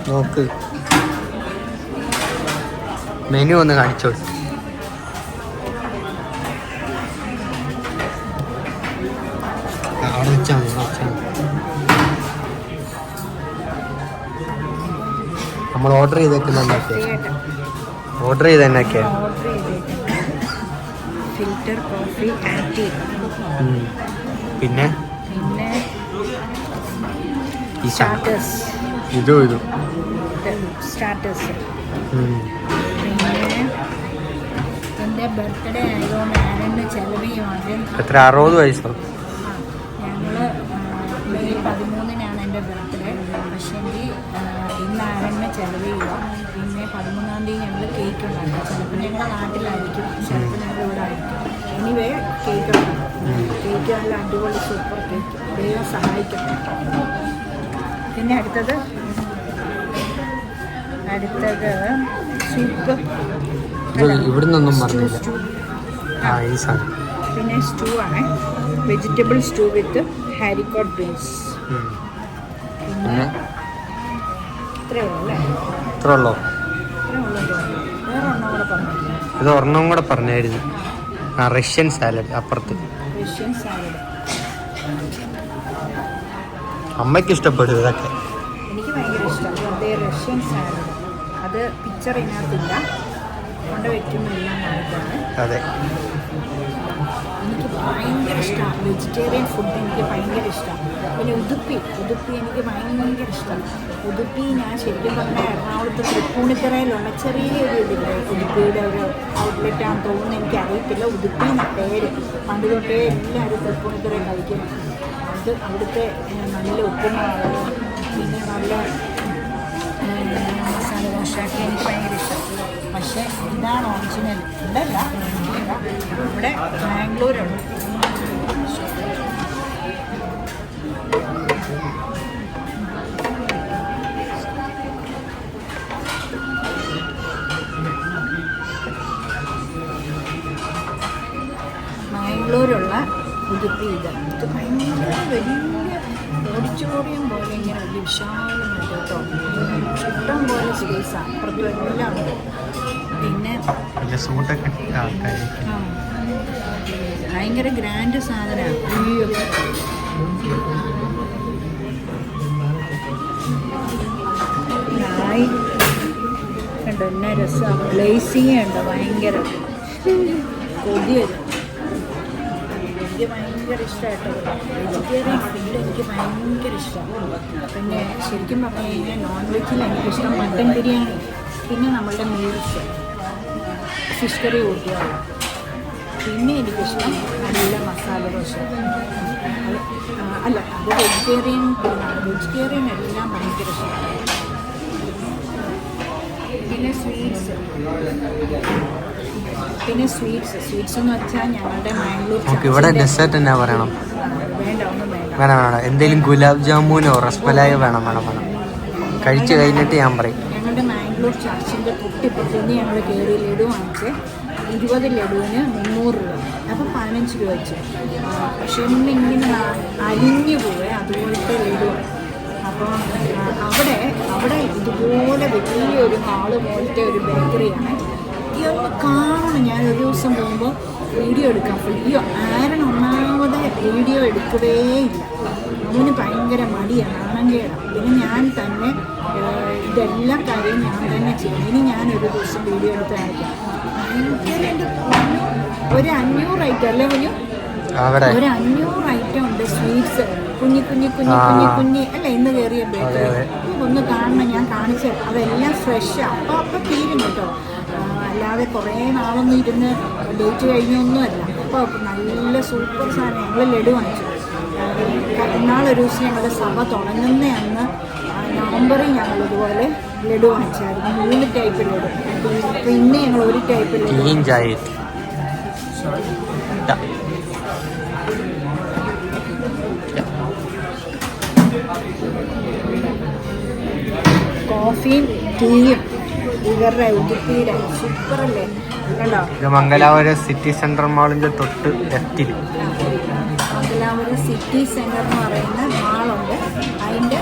നോക്ക് മെനു ഒന്ന് കാണിച്ചോ. അവിടെ വെച്ചാൽ നമ്മൾ ഓർഡർ ചെയ്തേക്കുന്നുണ്ടാക്കിയ ഓർഡർ ചെയ്തെന്നൊക്കെയാ ഫിൽറ്റർ കോഫി ആൻഡ് ടീ. പിന്നെ സ്റ്റാർട്ടേഴ്സ് ഇതും സ്റ്റാർട്ടേഴ്സ്. പിന്നെ എൻ്റെ ബർത്ത്ഡേ ആയതുകൊണ്ട് ആരണ്ട് ചെലവ് ചെയ്യുവാണെങ്കിൽ എത്ര 60 വയസ്സോ? ഞങ്ങൾ മെയ് 13-നാണ് എൻ്റെ ബർത്ത്ഡേ. പക്ഷേ ഇന്ന് ആരണ്ട് ചെലവ് ചെയ്യുക. പിന്നെ 13-ാം തീയതി ഞങ്ങൾ കേക്ക് ഉണ്ടാക്കും. ചിലപ്പോൾ ഞങ്ങളുടെ നാട്ടിലായിരിക്കും, ചിലപ്പോൾ ഞങ്ങൾ ഇവിടെ ആയിരിക്കും. എനിവേ കേക്ക് ഉണ്ടാക്കും. കേക്ക് നല്ല അടിപൊളി സൂപ്പർ കേക്ക്. ദൈവം സഹായിക്കണം. പിന്നെ അടുത്തത് സൂപ്പ്. ഇവിടുന്നൊന്നും പറഞ്ഞില്ല. പിന്നെ സ്റ്റൂ ആണ്, വെജിറ്റബിൾ സ്റ്റൂ വിത്ത് ഹാരിക്കോട്ട് ബീൻസ്. പിന്നെ ഇത്രയേ ഉള്ളൂ. ഇത് ഒരെണ്ണം കൂടെ പറഞ്ഞായിരുന്നു. റഷ്യൻ സാലഡ് അപ്പുറത്ത്. റഷ്യൻ സാലഡ് അമ്മയ്ക്ക് ഇഷ്ടപ്പെടും ഇതൊക്കെ. എനിക്ക് ഭയങ്കര ഇഷ്ടമാണ്. അതേ റഷ്യൻ സാലഡ്. അത് പിക്ചർ ഇതിനകത്തില്ല, കൊണ്ട് വയ്ക്കുന്നില്ല എന്നാണ്. അതെ, എനിക്ക് ഭയങ്കര ഇഷ്ടമാണ്. വെജിറ്റേറിയൻ ഫുഡ് എനിക്ക് ഭയങ്കര ഇഷ്ടമാണ്. പിന്നെ ഉടുപ്പി എനിക്ക് ഭയങ്കര ഇഷ്ടമാണ്. ഉടുപ്പി ഞാൻ ശരിക്കും പറഞ്ഞാൽ എറണാകുളത്ത് തൃപ്പൂണിത്തുറയിലുള്ള ചെറിയൊരു ഇതില്ലേ, ഉടുപ്പിയുടെ ഒരു ഔട്ട്ലെറ്റാണെന്ന് തോന്നുന്നു, എനിക്ക് അറിയത്തില്ല. ഉടുപ്പി എന്ന പേര് പണ്ട് തൊട്ടേ എല്ലാവരും തൃപ്പൂണിത്തുറയിൽ കഴിക്കുന്നു. അത് അവിടുത്തെ നല്ല ഉപ്പുമാവ്, പിന്നെ നല്ല മസാല ദോശയൊക്കെ എനിക്ക് ഭയങ്കര ഇഷ്ടം. പക്ഷേ ഇതാണ് ഒറിജിനൽ. ഇതല്ല, ഇവിടെ ബാംഗ്ലൂരുണ്ട്. ബാംഗ്ലൂരുള്ള ഉടുപ്പി. ഇത് ഭയങ്കര വലിയ ഓഡിറ്റോറിയം പോലെ, ഇങ്ങനെ വലിയ വിശാലമായിട്ട് കേട്ടോ. ഇഷ്ടം പോലെ സ്പേസാണ്, അപ്പുറത്തും എല്ലാം ഉണ്ട്. പിന്നെ ഭയങ്കര ഗ്രാൻഡ് സാധനമാണ്. അയ്യോ, കണ്ടോ എന്നാ രസമാണ്. ഗ്ലേസിങ് ഉണ്ട്, ഭയങ്കര കൊതി വരും. എനിക്ക് ഭയങ്കര ഇഷ്ടമായിട്ടോ വെജിറ്റേറിയൻ ഫുഡ്. എനിക്ക് ഭയങ്കര ഇഷ്ടമാണ്. പിന്നെ ശരിക്കും പറഞ്ഞു കഴിഞ്ഞാൽ നോൺ വെജിൽ എനിക്കിഷ്ടം മട്ടൻ ബിരിയാണി, പിന്നെ നമ്മളുടെ മീൽസ്, ഫിഷ് കറി കൂട്ടിയാണ്. പിന്നെ എനിക്കിഷ്ടം നല്ല മസാല ദോശ. അല്ല, അത് വെജിറ്റേറിയൻ എല്ലാം ഭയങ്കര ഇഷ്ടമാണ്. പിന്നെ സ്വീറ്റ്സ് എന്ന് വെച്ചാൽ ഞങ്ങളുടെ മാംഗ്ലൂർ. ഇവിടെ ഡെസേർട്ട് എന്നാ പറയണം? വേണം. എന്തെങ്കിലും ഗുലാബ് ജാമുനോ റസ്മലായോ വേണം. കഴിച്ചു കഴിഞ്ഞിട്ട് ഞാൻ പറയും. ഞങ്ങളുടെ മാംഗ്ലൂർ ചർച്ചിൻ്റെ തൊട്ടിപ്പുറത്ത് നിന്ന് ഞങ്ങൾ കയറി ലഡു വാങ്ങിച്ച് 20 ലഡുവിന് 300 രൂപ. അപ്പോൾ 15 രൂപ വെച്ച്. പക്ഷേ ഇങ്ങനെ അലിഞ്ഞു പോവേ, അതുപോലത്തെ ലഡു. അപ്പോൾ അവിടെ ഇതുപോലെ വലിയൊരു ഹാള് പോലത്തെ ഒരു ബേക്കറിയാണ്. ഇതൊന്ന് കാണണം. ഞാൻ ഒരു ദിവസം പോകുമ്പോൾ വീഡിയോ എടുക്കാം. ആരൻ ഒന്നാമത് വീഡിയോ എടുക്കവേ ഇല്ല. അവന് ഭയങ്കര മടിയാണ്, ആണെങ്കേടാണ്. പിന്നെ ഞാൻ തന്നെ ഇതെല്ലാം കാര്യം ഞാൻ തന്നെ ചെയ്യും. ഇനി ഞാനൊരു ദിവസം വീഡിയോ എടുത്ത് കാണിക്കാം. ഒരു 500 ഐറ്റം അല്ലേ കുഞ്ഞു? ഒരു 500 ഐറ്റം ഉണ്ട് സ്വീറ്റ്സ്. കുഞ്ഞി അല്ല, ഇന്ന് കയറിയ ബേക്കറി. ഒന്ന് കാണണം, ഞാൻ കാണിച്ചു തരാം. അതെല്ലാം ഫ്രഷാണ്. അപ്പം തീരും കേട്ടോ. അല്ലാതെ കുറേ നാളൊന്നും ഇരുന്ന് ഡേറ്റ് കഴിഞ്ഞൊന്നുമല്ല. അപ്പോൾ നല്ല സൂപ്പർ സാധനം. ഞങ്ങൾ ലഡു വാങ്ങിച്ചു. ഇന്നാളൊരു ദിവസം ഞങ്ങളുടെ സഭ തുടങ്ങുന്ന അന്ന് നവംബറിൽ ഞങ്ങൾ ഇതുപോലെ ലഡു വാങ്ങിച്ചായിരുന്നു. 3 ടൈപ്പ് ലഡു. അപ്പോൾ ഇന്ന് ഞങ്ങൾ ഒരു ടൈപ്പ് ലഡു. കോഫിയും ടീയും ഇവരുടെ ഉടുപ്പിയുടെ സൂപ്പറല്ലേ കണ്ടോ? മംഗലാപുരം സിറ്റി സെൻട്രൽ മാളിൻ്റെ തൊട്ട് ലെഫ്റ്റിൽ മംഗലാപുരം സിറ്റി സെൻറ്റർ എന്ന് പറയുന്ന മാളുണ്ട്. അതിൻ്റെ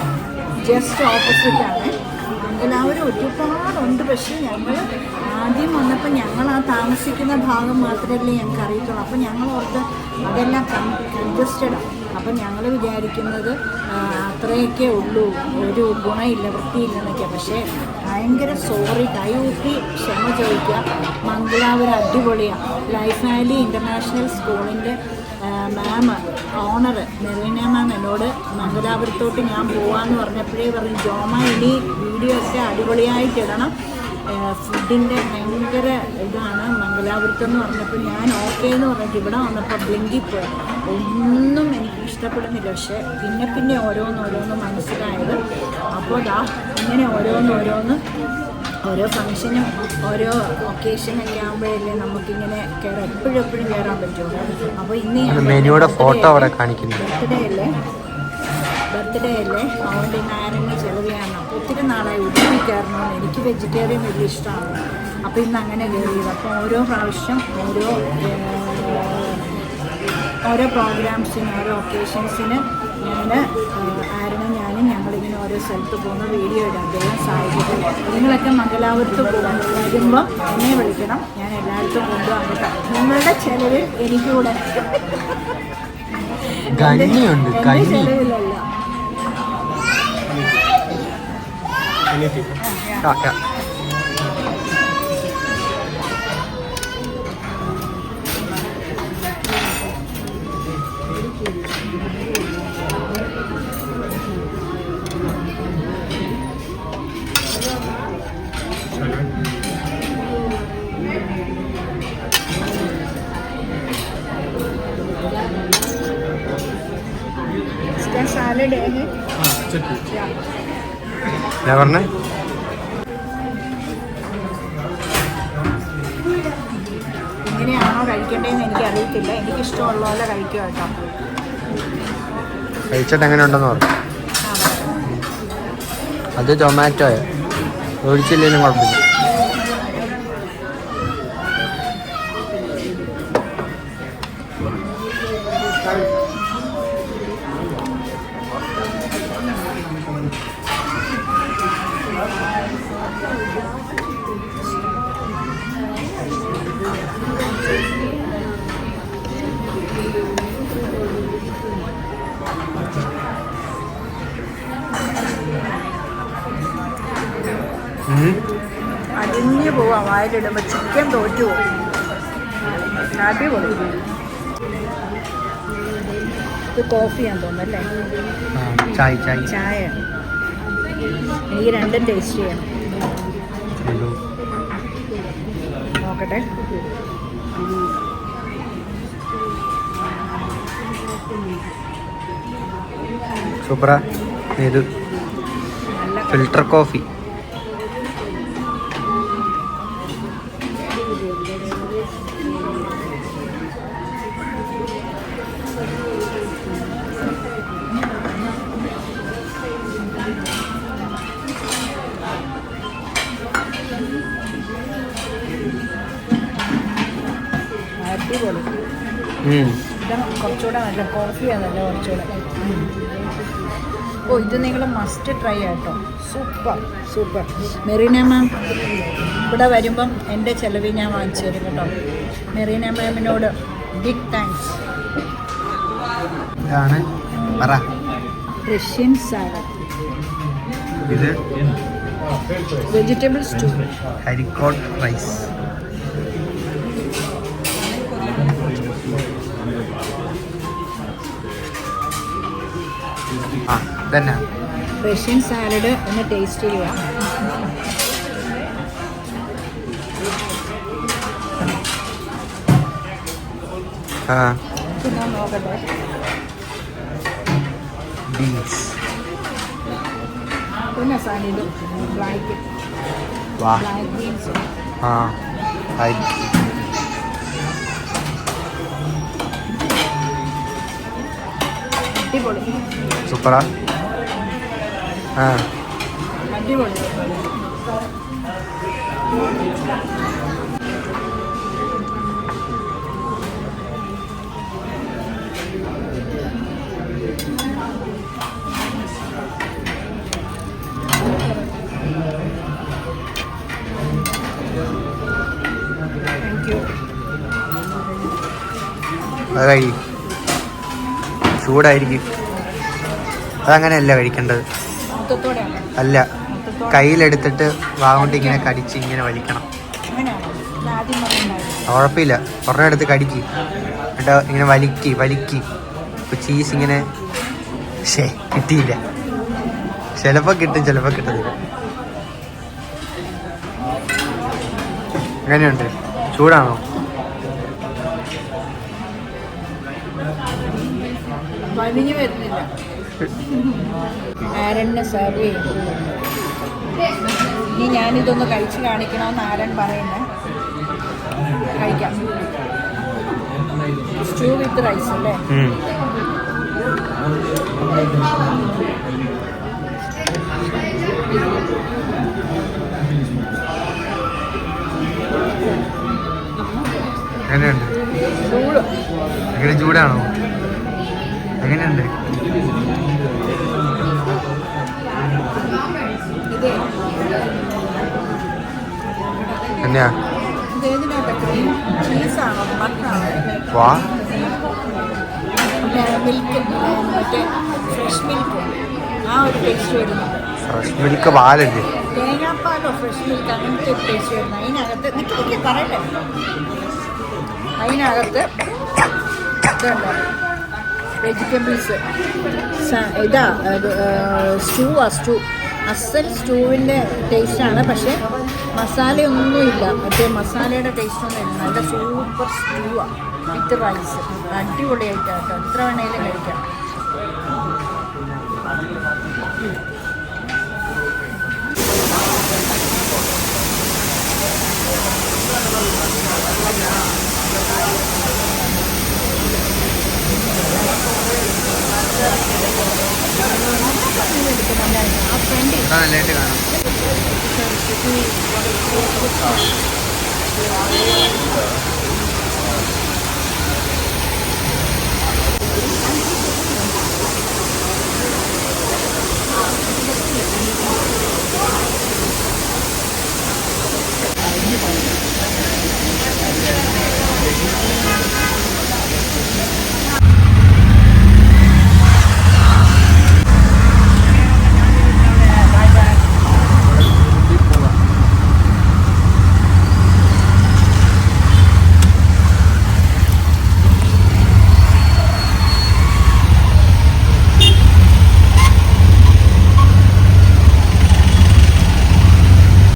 ജസ്റ്റ് ഓപ്പോസിറ്റാണ് മംഗലാപുരം ഒരുപാടുണ്ട്. പക്ഷേ ഞങ്ങൾ ആദ്യം വന്നപ്പോൾ ഞങ്ങൾ ആ താമസിക്കുന്ന ഭാഗം മാത്രമല്ലേ ഞങ്ങൾക്ക് അറിയത്തുള്ളൂ. അപ്പോൾ ഞങ്ങൾ ഓർത്ത് അതെല്ലാം കൺജസ്റ്റഡാണ്. അപ്പം ഞങ്ങൾ വിചാരിക്കുന്നത് അത്രയൊക്കെ ഉള്ളൂ, ഒരു ഗുണമില്ല, വൃത്തിയില്ലെന്നൊക്കെ. പക്ഷേ ഭയങ്കര സോറി, കൈയൂപ്പി ക്ഷമ ചോദിക്കുക. മംഗലാപുരം അടിപൊളിയാണ്. ലൈഫ് വാലി ഇൻ്റർനാഷണൽ സ്കൂളിൻ്റെ മാം ഓണർ മെറീന മാം എന്നോട് മംഗലാപുരത്തോട്ട് ഞാൻ പോകാമെന്ന് പറഞ്ഞപ്പോഴേ പറഞ്ഞു, ജോമ ഇനി വീഡിയോ ഒക്കെ അടിപൊളിയായിട്ടിടണം, ഫുഡിൻ്റെ ഭയങ്കര ഇതാണ് മംഗലാപുരത്തെന്ന് പറഞ്ഞപ്പോൾ ഞാൻ ഓക്കെ എന്ന് പറഞ്ഞിട്ട് ഇവിടെ വന്നപ്പോൾ ബ്ലിങ്കിപ്പോയി. ഒന്നും എനിക്ക് ഇഷ്ടപ്പെടുന്നില്ല. പക്ഷേ പിന്നെ ഓരോന്ന് മനസ്സിലായത്. അപ്പോൾ ഇങ്ങനെ ഓരോന്ന് ഓരോ ഫംഗ്ഷനും ഓരോ ഒക്കേഷനൊക്കെ ആകുമ്പോഴല്ലേ നമുക്കിങ്ങനെ കയറാം, എപ്പോഴും കയറാൻ പറ്റുള്ളൂ. അപ്പോൾ ഇന്ന് മെനുയുടെ ഫോട്ടോ അവിടെ കാണിക്കുന്നു. ബർത്ത്ഡേ അല്ലേ, അതുകൊണ്ട് ഇന്ന് ആരെങ്കിലും ചിലവ് ചെയ്യണം. അപ്പോൾ ഒത്തിരി നാളായി ഉടുപ്പി കയറണമെന്ന്. എനിക്ക് വെജിറ്റേറിയൻ വലിയ ഇഷ്ടമാണ്. അപ്പോൾ ഇന്ന് അങ്ങനെ കയറിയത്. അപ്പോൾ ഓരോ പ്രാവശ്യം ഓരോ പ്രോഗ്രാംസിന് ഓരോ ഒക്കേഷൻസിന് ഞാനും ഞങ്ങളിങ്ങനെ ഓരോ സ്ഥലത്ത് പോകുന്ന വീഡിയോ ഇടാം. അദ്ദേഹം സാധിക്കും. നിങ്ങളൊക്കെ മംഗലാപുരത്ത് വരുമ്പോൾ എന്നെ വിളിക്കണം, ഞാൻ എല്ലായിടത്തും കൊണ്ടുപോകാൻ കേട്ടോ. നിങ്ങളുടെ ചിലവിൽ എനിക്കൂടെ ചെലവിലല്ല. സാലഡ് പറഞ്ഞേ ഇങ്ങനെയാണോ കഴിക്കേണ്ടതെന്ന് എനിക്കറിയത്തില്ല. എനിക്കിഷ്ടമുള്ള പോലെ കഴിക്കുക കേട്ടോ. കഴിച്ചിട്ട് എങ്ങനെ ഉണ്ടെന്ന് പറഞ്ഞു. അത് ടൊമാറ്റോയോ ഒഴിച്ചില്ലെങ്കിലും കുഴപ്പമില്ല. അടിഞ്ഞു പോവാം വായിലിടുമ്പോൾ. ചിക്കൻ തോറ്റു പോകും. അടിപൊളി. ഇത് കോഫിയാന്ന് തോന്നുന്നല്ലേ? ചായ. എനിക്ക് രണ്ടും ടേസ്റ്റ് ചെയ്യണം. നോക്കട്ടെ. സൂപ്പറാ. ഇത് ഫിൽട്ടർ കോഫി. അടിപൊളി. ഇതാണ് കുറച്ചുകൂടെ നല്ല, കോഫിയാണല്ല കുറച്ചുകൂടെ. ഓ, ഇത് നിങ്ങൾ മസ്റ്റ് ട്രൈ ആട്ടോ. സൂപ്പർ. മെറീന മാം ഇവിടെ വരുമ്പം എൻ്റെ ചിലവിൽ ഞാൻ വാങ്ങിച്ചു തരും കേട്ടോ. മെറീന മാമിനോട് ബിഗ് താങ്ക്സ്. റഷ്യൻ സാലഡ്, ഇത് വെജിറ്റബിൾ സ്റ്റൂ, ഹരിക്കോട്ട് റൈസ്. തന്നെ റഷ്യൻ സാലഡ് ഒന്ന് ടേസ്റ്റ് ചെയ്യാം. പിന്നെ നോക്കട്ടെ. ബീൻസ് പിന്നെ സാലഡ് ബ്ലാക്ക് ബീൻസ്. അടിപൊളി. സൂപ്പറാ. അടിപൊളി. അത് കഴി, ചൂടായിരിക്കും. അതങ്ങനെയല്ല കഴിക്കേണ്ടത്. മൊത്തത്തോടെയാണ്. അല്ല, കയ്യിലെടുത്തിട്ട് വാഗോണ്ട് ഇങ്ങനെ കടിച്ച് ഇങ്ങനെ വലിക്കണം. അങ്ങനെയാണോ? ഇത് ആദ്യം പറഞ്ഞിട്ടുണ്ടായിരുന്നു. കുഴപ്പമില്ല, ഒരെണ്ണം എടുത്ത് കടിക്ക്, എന്നിട്ട് ഇങ്ങനെ വലിക്ക്. ഇപ്പൊ ചീസ് ഇങ്ങനെ കിട്ടിയില്ല. ചിലപ്പോൾ കിട്ടും, ചിലപ്പോൾ കിട്ടത്തില്ല. എങ്ങനെയുണ്ട്? ചൂടാണോ? വലിഞ്ഞു വരുന്നില്ല. ആരണിനെ സെർവ് ചെയ്തു. ഇനി ഞാനിതൊന്ന് കഴിച്ച് കാണിക്കണമെന്ന് ആരൺ പറയുന്നത്. കഴിക്കാം. സ്റ്റൂ വിത്ത് റൈസ് അല്ലേ? എങ്ങനെയുണ്ട്? എങ്ങനെ ചൂടാണോ? എങ്ങനെയുണ്ട്? എന്നാ ചീസാണോ? വാ, മിൽക്ക്, മറ്റേ ഫ്രഷ് മിൽക്ക്, ആ ഒരു ടേസ്റ്റ് വരുന്നു. ഫ്രഷ് മിൽക്ക് പാലല്ലേ? തേങ്ങാപ്പാലോ ഫ്രഷ് മിൽക്ക് അങ്ങനത്തെ ഒരു ടേസ്റ്റ് വരുന്നു. അതിനകത്ത് നിൽക്കി പറയട്ടെ. അതിനകത്ത് ഇതുണ്ടോ വെജിറ്റബിൾസ്, ഇതാ സ്റ്റൂ അസൽ സ്റ്റൂവിൻ്റെ ടേസ്റ്റാണ്. പക്ഷേ മസാലയൊന്നുമില്ല, മറ്റേ മസാലയുടെ ടേസ്റ്റൊന്നുമില്ല. നല്ല സൂപ്പർ സ്റ്റൂവാണ് വിത്ത് റൈസ്. അടിപൊളിയായിട്ടാണ് കേട്ടോ. എത്ര വേണേലും കഴിക്കാം. നല്ലതായിട്ട് കാണാം.